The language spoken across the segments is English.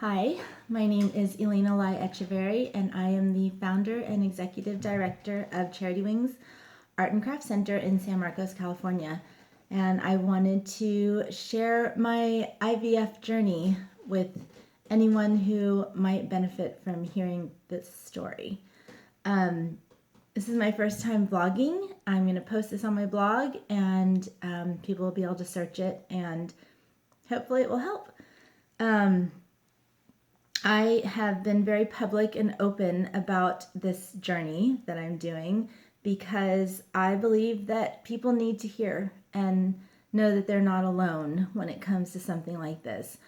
Hi, my name is Elena Etcheverry, and I am the founder and executive director of Charity Wings Art and Craft Center in San Marcos, California. And I wanted to share my IVF journey with anyone who might benefit from hearing this story. This is my first time vlogging. I'm going to post this on my blog, and people will be able to search it, and hopefully it will help. I have been very public and open about this journey that I'm doing because I believe that people need to hear and know that they're not alone when it comes to something like this.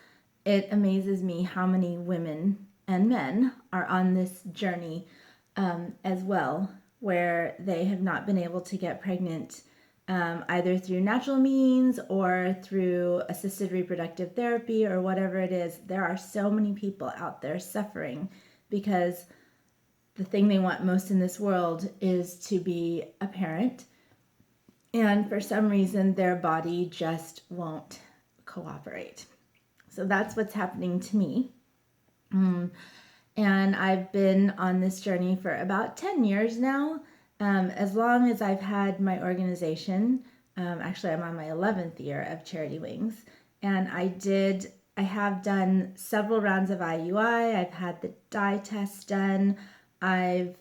It amazes me how many women and men are on this journey as well, where they have not been able to get pregnant either through natural means or through assisted reproductive therapy or whatever it is. There are so many people out there suffering because the thing they want most in this world is to be a parent, and for some reason their body just won't cooperate. So that's what's happening to me. And I've been on this journey for about 10 years now. As long as I've had my organization. Actually, I'm on my 11th year of Charity Wings. And I have done several rounds of IUI. I've had the dye test done. I've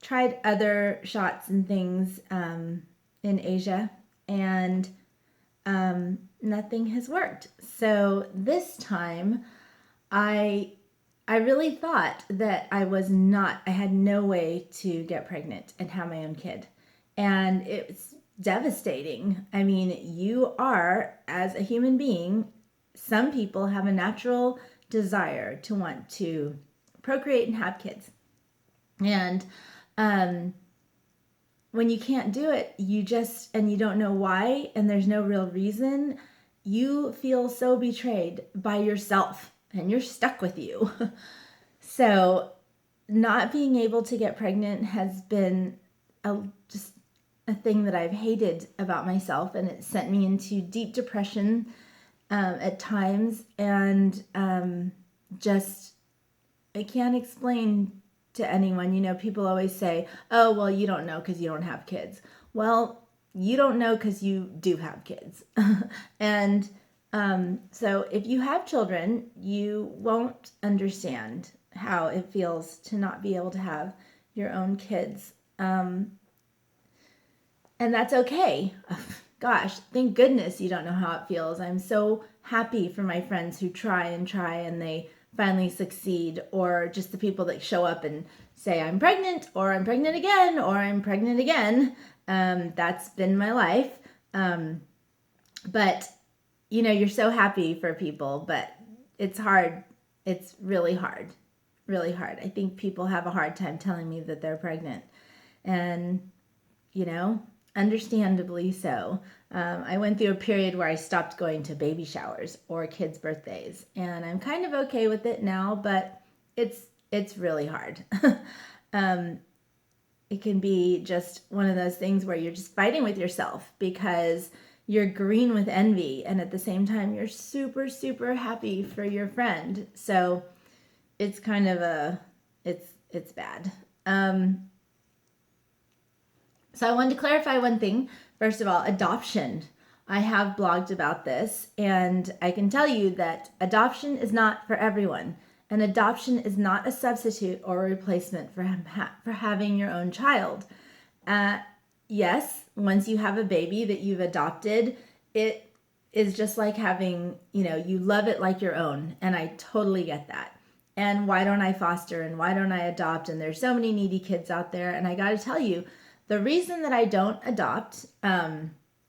tried other shots and things in Asia, and nothing has worked. So this time, I really thought that I had no way to get pregnant and have my own kid. And it's devastating. I mean, you are, as a human being, some people have a natural desire to want to procreate and have kids. And when you can't do it, and you don't know why, and there's no real reason, you feel so betrayed by yourself. And you're stuck with you. So not being able to get pregnant has been just a thing that I've hated about myself, and it sent me into deep depression at times, and I can't explain to anyone. You know, people always say, oh, well, you don't know because you don't have kids. Well, you don't know because you do have kids. And so if you have children, you won't understand how it feels to not be able to have your own kids. And that's okay. Gosh, thank goodness you don't know how it feels. I'm so happy for my friends who try and they finally succeed, or just the people that show up and say, I'm pregnant, or I'm pregnant again, or I'm pregnant again. That's been my life. But you know, you're so happy for people, but it's hard. It's really hard. I think people have a hard time telling me that they're pregnant. And, you know, understandably so. I went through a period where I stopped going to baby showers or kids' birthdays. And I'm kind of okay with it now, but it's really hard. It can be just one of those things where you're just fighting with yourself because you're green with envy, and at the same time you're super, super happy for your friend. So it's kind of it's bad. So I wanted to clarify one thing. First of all, adoption. I have blogged about this, and I can tell you that adoption is not for everyone. And adoption is not a substitute or a replacement for having your own child. Yes, once you have a baby that you've adopted, it is just like having, you love it like your own. And I totally get that. And why don't I foster, and why don't I adopt? And there's so many needy kids out there. And I got to tell you, the reason that I don't adopt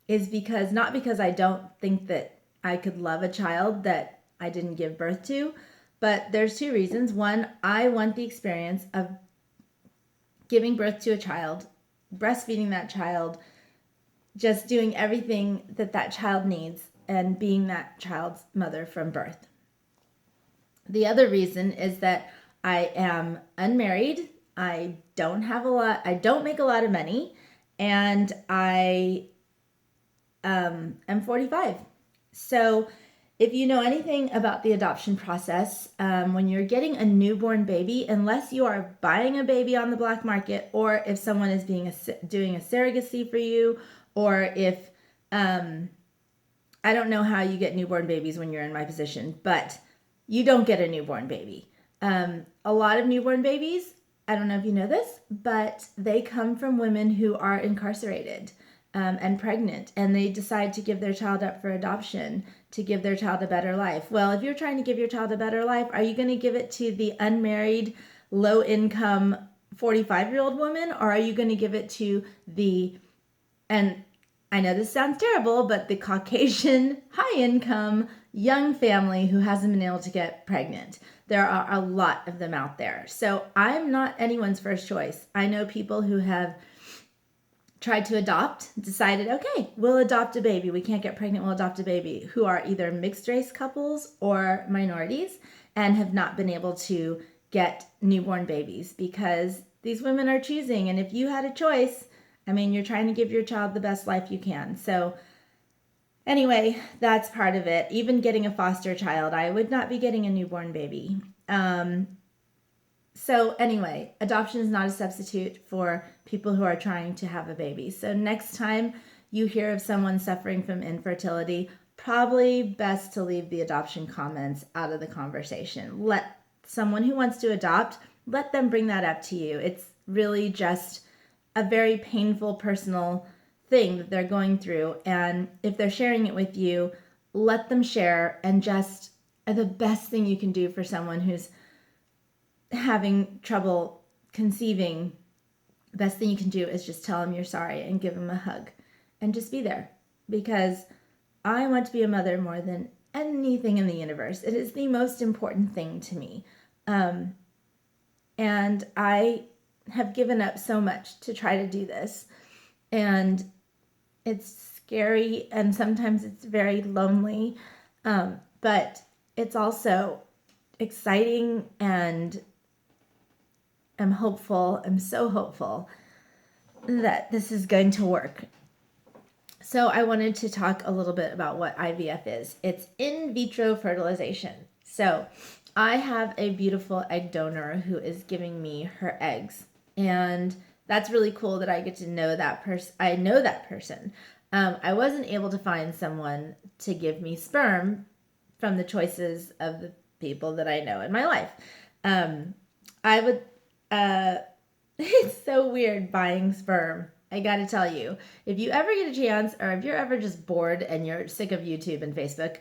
is not because I don't think that I could love a child that I didn't give birth to, but there's two reasons. One, I want the experience of giving birth to a child, breastfeeding that child, just doing everything that child needs, and being that child's mother from birth. The other reason is that I am unmarried. I don't make a lot of money, and I am 45. So if you know anything about the adoption process, when you're getting a newborn baby, unless you are buying a baby on the black market, or if someone is doing a surrogacy for you, or if I don't know how you get newborn babies when you're in my position, but you don't get a newborn baby. A lot of newborn babies, I don't know if you know this, but they come from women who are incarcerated and pregnant, and they decide to give their child up for adoption to give their child a better life. Well, if you're trying to give your child a better life, are you going to give it to the unmarried, low-income 45-year-old woman, or are you going to give it to and I know this sounds terrible, but the Caucasian, high-income, young family who hasn't been able to get pregnant? There are a lot of them out there. So I'm not anyone's first choice. I know people who have tried to adopt, decided, okay, we'll adopt a baby. We can't get pregnant, we'll adopt a baby, who are either mixed race couples or minorities and have not been able to get newborn babies because these women are choosing. And if you had a choice, I mean, you're trying to give your child the best life you can. So anyway, that's part of it. Even getting a foster child, I would not be getting a newborn baby. So anyway, adoption is not a substitute for people who are trying to have a baby. So next time you hear of someone suffering from infertility, probably best to leave the adoption comments out of the conversation. Let someone who wants to adopt, let them bring that up to you. It's really just a very painful personal thing that they're going through. And if they're sharing it with you, let them share. And just the best thing you can do for someone who's having trouble conceiving, the best thing you can do is just tell them you're sorry and give them a hug and just be there, because I want to be a mother more than anything in the universe. It is the most important thing to me. And I have given up so much to try to do this, and it's scary and sometimes it's very lonely, but it's also exciting, and I'm hopeful. I'm so hopeful that this is going to work. So I wanted to talk a little bit about what IVF is. It's in vitro fertilization. So I have a beautiful egg donor who is giving me her eggs, and that's really cool that I get to know that person. I know that person. I wasn't able to find someone to give me sperm from the choices of the people that I know in my life. I would, it's so weird buying sperm. I gotta tell you, if you ever get a chance, or if you're ever just bored and you're sick of YouTube and Facebook,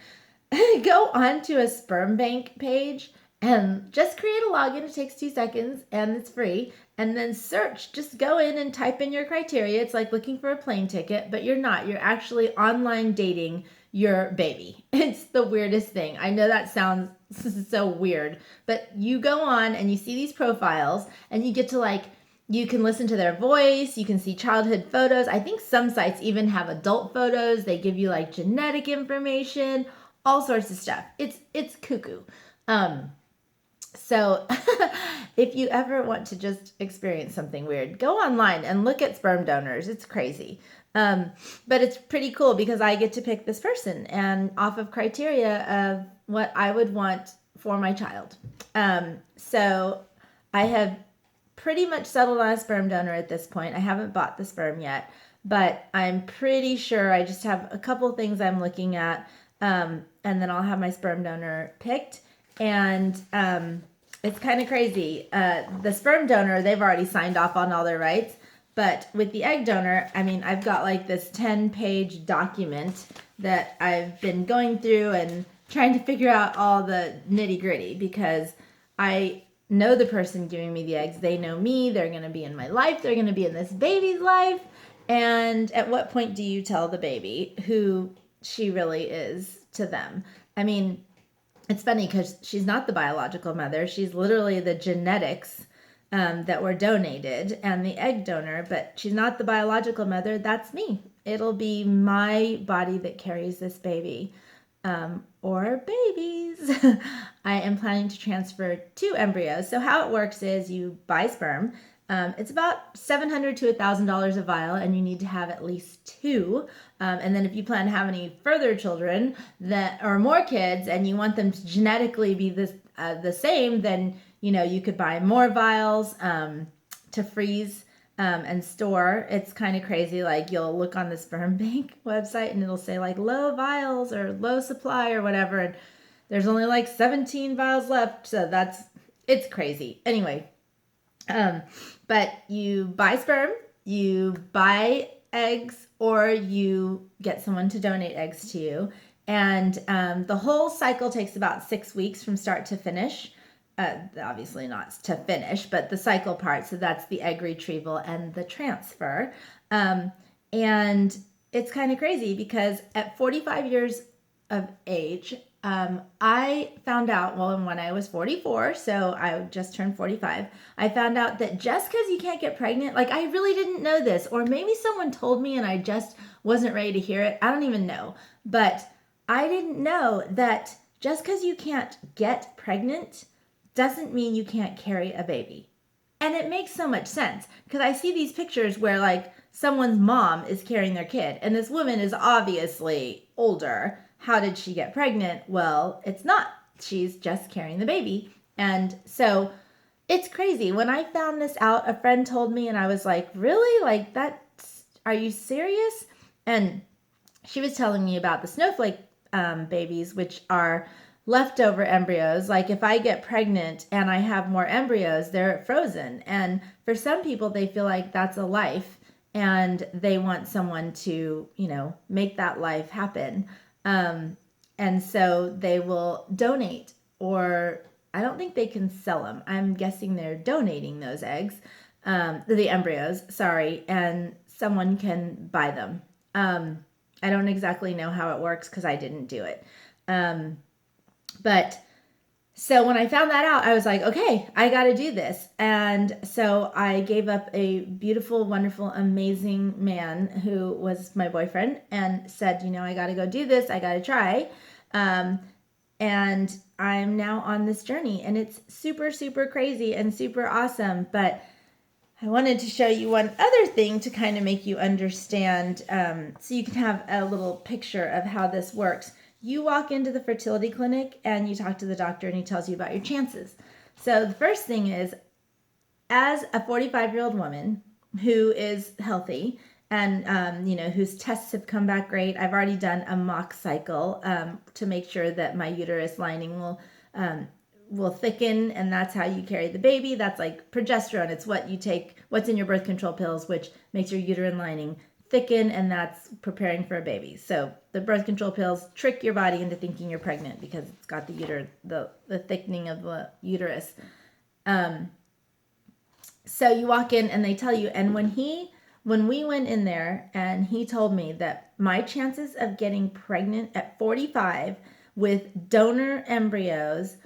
go onto a sperm bank page and just create a login. It takes 2 seconds and it's free. And then search, just go in and type in your criteria. It's like looking for a plane ticket, but you're not. You're actually online dating your baby. It's the weirdest thing. I know that sounds so weird, but you go on and you see these profiles and you get to you can listen to their voice. You can see childhood photos. I think some sites even have adult photos. They give you genetic information, all sorts of stuff. It's cuckoo. So if you ever want to just experience something weird, go online and look at sperm donors. It's crazy. But it's pretty cool because I get to pick this person and off of criteria of what I would want for my child. So I have pretty much settled on a sperm donor at this point. I haven't bought the sperm yet, but I'm pretty sure I just have a couple things I'm looking at, and then I'll have my sperm donor picked. And it's kind of crazy. The sperm donor, they've already signed off on all their rights. But with the egg donor, I mean, I've got this 10-page document that I've been going through and trying to figure out all the nitty-gritty, because I know the person giving me the eggs. They know me. They're going to be in my life. They're going to be in this baby's life. And at what point do you tell the baby who she really is to them? I mean, it's funny because she's not the biological mother. She's literally the genetics that were donated and the egg donor, but she's not the biological mother. That's me. It'll be my body that carries this baby, or babies. I am planning to transfer 2 embryos. So how it works is you buy sperm. It's about $700 to $1,000 a vial, and you need to have at least 2. And then if you plan to have any further children that or more kids, and you want them to genetically be the same, then you could buy more vials to freeze and store. It's kind of crazy. Like, you'll look on the sperm bank website and it'll say like low vials or low supply or whatever, and there's only like 17 vials left. So it's crazy. Anyway, but you buy sperm, you buy eggs, or you get someone to donate eggs to you. And the whole cycle takes about 6 weeks from start to finish. Obviously not to finish, but the cycle part. So that's the egg retrieval and the transfer. And it's kind of crazy because at 45 years of age, I found out, when I was 44, so I just turned 45, I found out that just because you can't get pregnant, like, I really didn't know this, or maybe someone told me and I just wasn't ready to hear it. I don't even know. But I didn't know that just because you can't get pregnant doesn't mean you can't carry a baby. And it makes so much sense because I see these pictures where like someone's mom is carrying their kid and this woman is obviously older. How did she get pregnant? Well, it's not. She's just carrying the baby. And so it's crazy. When I found this out, a friend told me and I was like, really? Like, are you serious? And she was telling me about the snowflake babies, which are leftover embryos. Like, if I get pregnant and I have more embryos, they're frozen. And for some people, they feel like that's a life and they want someone to, make that life happen. And so they will donate, or I don't think they can sell them. I'm guessing they're donating those eggs, the embryos, and someone can buy them. I don't exactly know how it works because I didn't do it. But so when I found that out, I was like, okay, I got to do this. And so I gave up a beautiful, wonderful, amazing man who was my boyfriend and said, I got to go do this. I got to try. And I'm now on this journey and it's super, super crazy and super awesome. But I wanted to show you one other thing to kind of make you understand, so you can have a little picture of how this works. You walk into the fertility clinic and you talk to the doctor and he tells you about your chances. So the first thing is, as a 45-year-old woman who is healthy and, whose tests have come back great, I've already done a mock cycle to make sure that my uterus lining will thicken, and that's how you carry the baby. That's like progesterone. It's what you take, what's in your birth control pills, which makes your uterine lining thicken, and that's preparing for a baby. So the birth control pills trick your body into thinking you're pregnant because it's got the thickening of the uterus. So you walk in and they tell you, and when we went in there and he told me that my chances of getting pregnant at 45 with donor embryos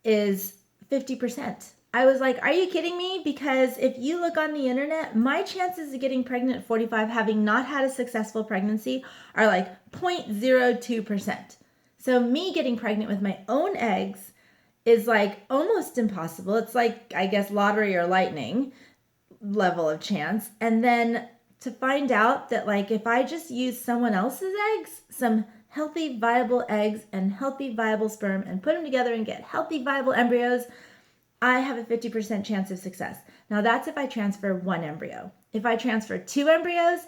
is 50%. I was like, are you kidding me? Because if you look on the internet, my chances of getting pregnant at 45, having not had a successful pregnancy, are like 0.02%. So me getting pregnant with my own eggs is like almost impossible. It's like, I guess, lottery or lightning level of chance. And then to find out that, like, if I just use someone else's eggs, some healthy, viable eggs and healthy, viable sperm, and put them together and get healthy, viable embryos, I have a 50% chance of success. Now that's if I transfer one embryo. If I transfer 2 embryos,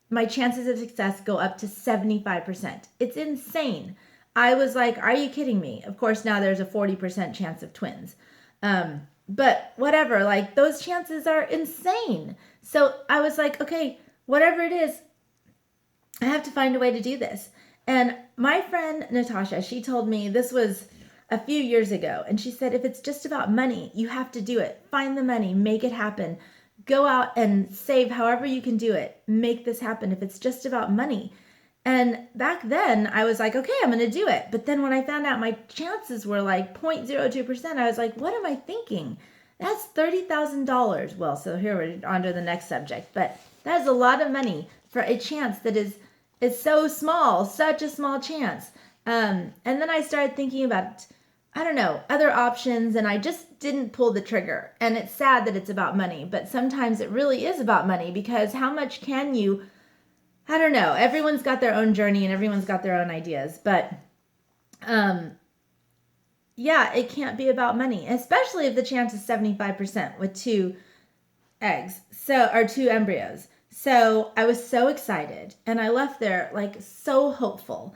my chances of success go up to 75%. It's insane. I was like, are you kidding me? Of course, now there's a 40% chance of twins. But whatever, like, those chances are insane. So I was like, okay, whatever it is, I have to find a way to do this. And my friend Natasha, she told me, this was a few years ago, and she said, if it's just about money, you have to do it. Find the money, make it happen. Go out and save however you can do it. Make this happen if it's just about money. And back then I was like, okay, I'm going to do it. But then when I found out my chances were like 0.02%, I was like, what am I thinking? That's $30,000. Well, so here we're on to the next subject, but that is a lot of money for a chance that is so small, such a small chance. And then I started thinking about I don't know, other options, and I just didn't pull the trigger. And it's sad that it's about money, but sometimes it really is about money, because how much can you, I don't know, everyone's got their own journey and everyone's got their own ideas, but yeah, it can't be about money, especially if the chance is 75% with 2 eggs, or 2 embryos. So I was so excited, and I left there like so hopeful.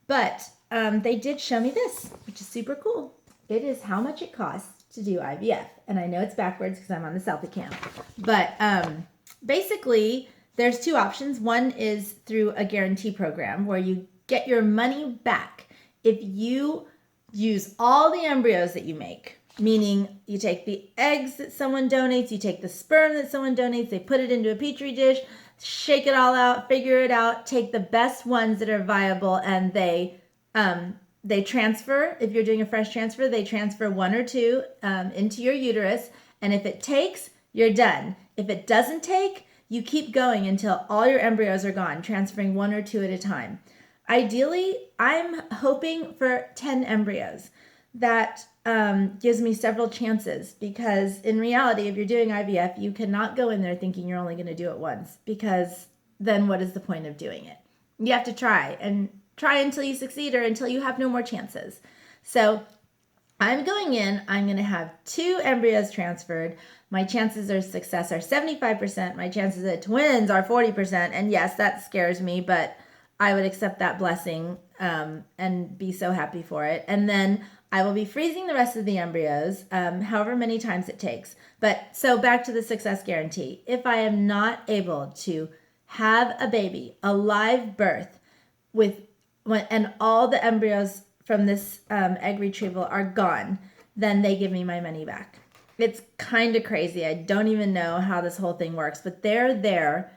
But they did show me this, which is super cool. It is how much it costs to do IVF. And I know it's backwards because I'm on the selfie cam. But basically, there's 2 options. One is through a guarantee program where you get your money back if you use all the embryos that you make. Meaning you take the eggs that someone donates, you take the sperm that someone donates, they put it into a petri dish, shake it all out, figure it out, take the best ones that are viable, and they transfer. If you're doing a fresh transfer, they transfer 1 or 2 into your uterus, and if it takes, you're done. If it doesn't take, you keep going until all your embryos are gone, transferring 1 or 2 at a time. Ideally, I'm hoping for 10 embryos. That gives me several chances, because in reality, if you're doing IVF, you cannot go in there thinking you're only going to do it once, because then what is the point of doing it? You have to try until you succeed, or until you have no more chances. So I'm going in, I'm going to have 2 embryos transferred. My chances of success are 75%. My chances of twins are 40%. And yes, that scares me, but I would accept that blessing and be so happy for it. And then I will be freezing the rest of the embryos, however many times it takes. But so back to the success guarantee. If I am not able to have a baby, a live birth, and all the embryos from this egg retrieval are gone, then they give me my money back. It's kind of crazy. I don't even know how this whole thing works, but they're there.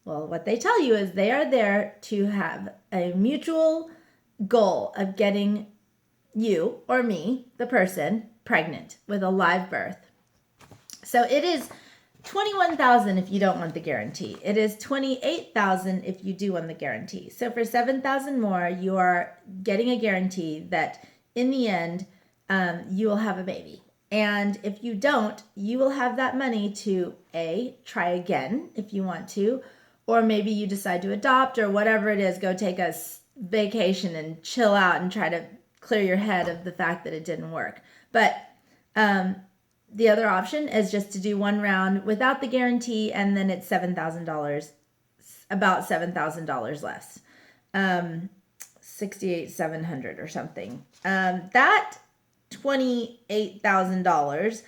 Well, what they tell you is they are there to have a mutual goal of getting you or me, the person, pregnant with a live birth. So it is $21,000 if you don't want the guarantee. It is $28,000 if you do want the guarantee. So for $7,000 more, you are getting a guarantee that in the end, you will have a baby. And if you don't, you will have that money to try again if you want to, or maybe you decide to adopt, or whatever it is, go take a vacation and chill out and try to clear your head of the fact that it didn't work. But the other option is just to do 1 round without the guarantee, and then it's $7,000, about $7,000 less, $68,700 or something. That $28,000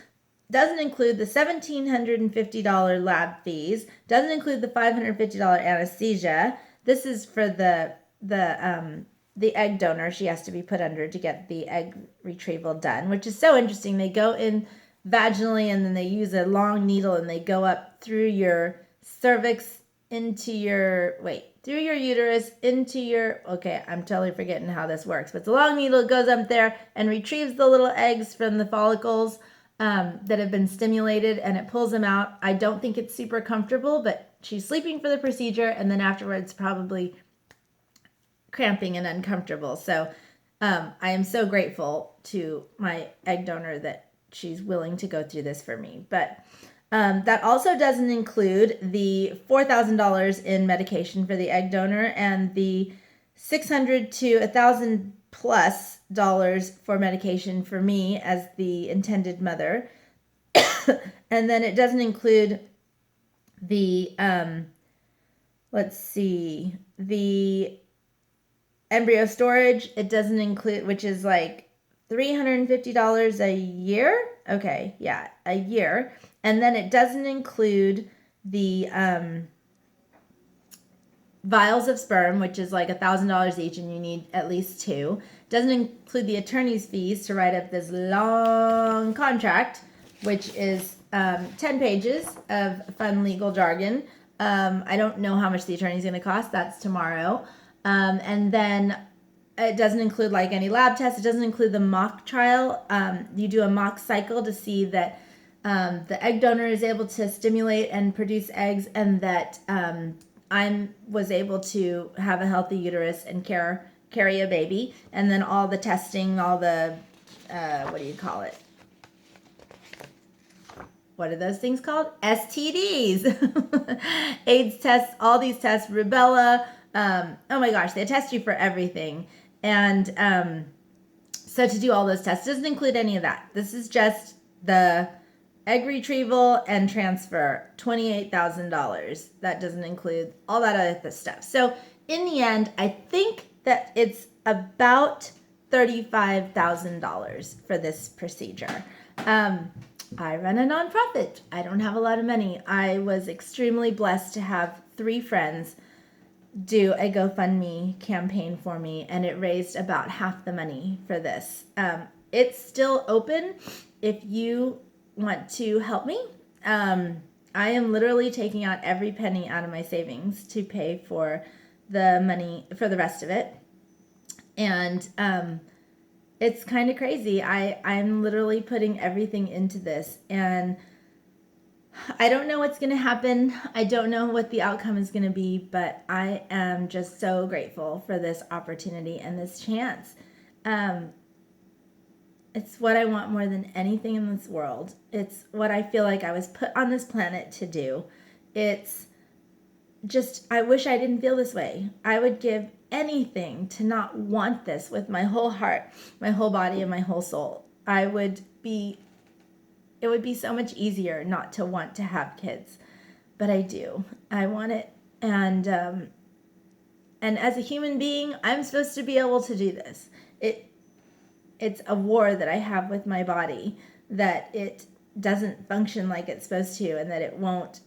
doesn't include the $1,750 lab fees, doesn't include the $550 anesthesia. This is for the egg donor. She has to be put under to get the egg retrieval done, which is so interesting. They go in vaginally, and then they use a long needle, and they go up through your cervix into your, through your uterus into your, I'm totally forgetting how this works, but the long needle goes up there and retrieves the little eggs from the follicles that have been stimulated, and it pulls them out. I don't think it's super comfortable, but she's sleeping for the procedure, and then afterwards probably cramping and uncomfortable. So I am so grateful to my egg donor that she's willing to go through this for me. But that also doesn't include the $4,000 in medication for the egg donor, and the $600 to $1,000 plus for medication for me as the intended mother. And then it doesn't include the the embryo storage. It doesn't include, which is like $350 a year. A year. And then it doesn't include the vials of sperm, which is like $1,000 each, and you need at least 2. Doesn't include the attorney's fees to write up this long contract, which is 10 pages of fun legal jargon. I don't know how much the attorney's going to cost. That's tomorrow. And then it doesn't include like any lab tests. It doesn't include the mock trial. You do a mock cycle to see that the egg donor is able to stimulate and produce eggs, and that I was able to have a healthy uterus and carry a baby. And then all the testing, all the what do you call it? What are those things called? STDs. AIDS tests, all these tests, rubella. Oh my gosh, they test you for everything. And so to do all those tests doesn't include any of that. This is just the egg retrieval and transfer, $28,000. That doesn't include all that other stuff. So in the end, I think that it's about $35,000 for this procedure. I run a nonprofit. I don't have a lot of money. I was extremely blessed to have 3 friends do a GoFundMe campaign for me, and it raised about half the money for this. It's still open if you want to help me. I am literally taking out every penny out of my savings to pay for the money for the rest of it. And it's kind of crazy. I'm literally putting everything into this, and I don't know what's going to happen. I don't know what the outcome is going to be, but I am just so grateful for this opportunity and this chance. It's what I want more than anything in this world. It's what I feel like I was put on this planet to do. It's just, I wish I didn't feel this way. I would give anything to not want this with my whole heart, my whole body, and my whole soul. It would be so much easier not to want to have kids, but I do. I want it, and as a human being, I'm supposed to be able to do this. It's a war that I have with my body, that it doesn't function like it's supposed to, and that it won't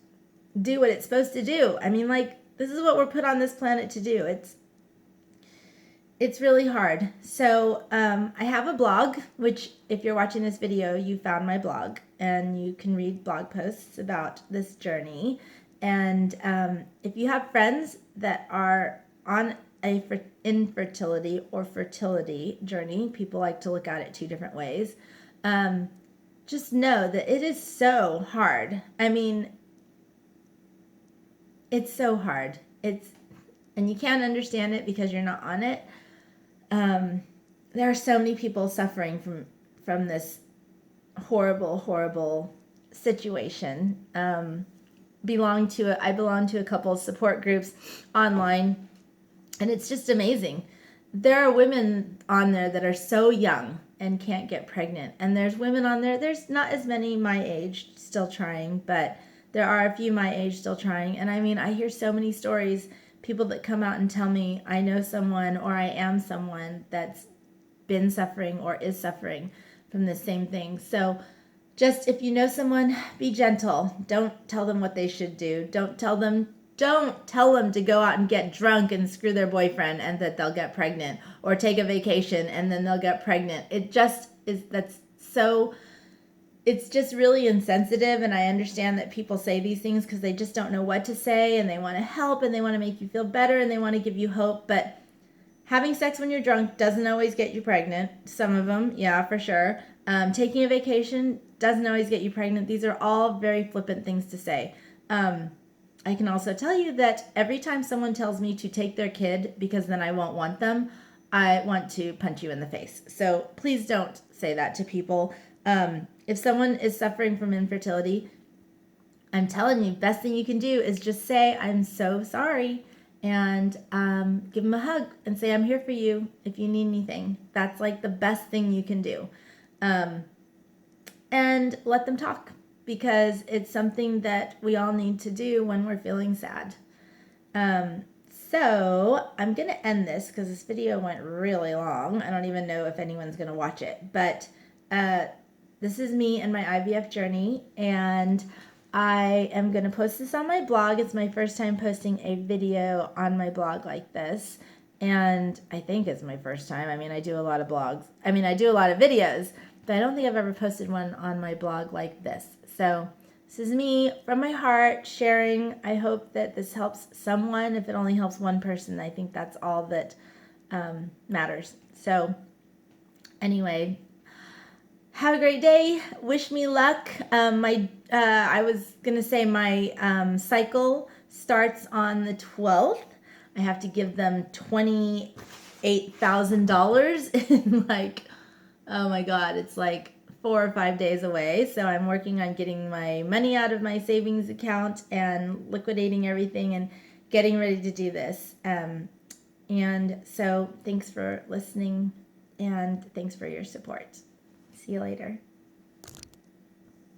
do what it's supposed to do. I mean, like, this is what we're put on this planet to do. It's really hard. So I have a blog, which if you're watching this video, you found my blog, and you can read blog posts about this journey. And if you have friends that are on a infertility or fertility journey, people like to look at it 2 different ways, just know that it is so hard. I mean, it's so hard. And you can't understand it because you're not on it. There are so many people suffering from this horrible, horrible situation. I belong to a couple of support groups online, and it's just amazing. There are women on there that are so young and can't get pregnant, and there's women on there's not as many my age still trying, but there are a few my age still trying. And I mean, I hear so many stories, people that come out and tell me, I know someone, or I am someone that's been suffering or is suffering from the same thing. So just, if you know someone, be gentle. Don't tell them what they should do. Don't tell them to go out and get drunk and screw their boyfriend and that they'll get pregnant, or take a vacation and then they'll get pregnant. It just is, it's just really insensitive. And I understand that people say these things because they just don't know what to say, and they want to help, and they want to make you feel better, and they want to give you hope. But having sex when you're drunk doesn't always get you pregnant. Some of them, yeah, for sure. Taking a vacation doesn't always get you pregnant. These are all very flippant things to say. I can also tell you that every time someone tells me to take their kid because then I won't want them, I want to punch you in the face. So please don't say that to people. If someone is suffering from infertility, I'm telling you, best thing you can do is just say, I'm so sorry, and give them a hug and say, I'm here for you if you need anything. That's like the best thing you can do. And let them talk, because it's something that we all need to do when we're feeling sad. So I'm going to end this because this video went really long. I don't even know if anyone's going to watch it, but this is me and my IVF journey, and I am going to post this on my blog. It's my first time posting a video on my blog like this, and I think it's my first time. I mean, I do a lot of blogs. I mean, I do a lot of videos, but I don't think I've ever posted one on my blog like this. So this is me from my heart sharing. I hope that this helps someone. If it only helps one person, I think that's all that matters. So anyway, have a great day. Wish me luck. I was going to say my cycle starts on the 12th. I have to give them $28,000 in like Oh my God, it's like 4 or 5 days away. So I'm working on getting my money out of my savings account and liquidating everything and getting ready to do this. And so thanks for listening and thanks for your support. See you later.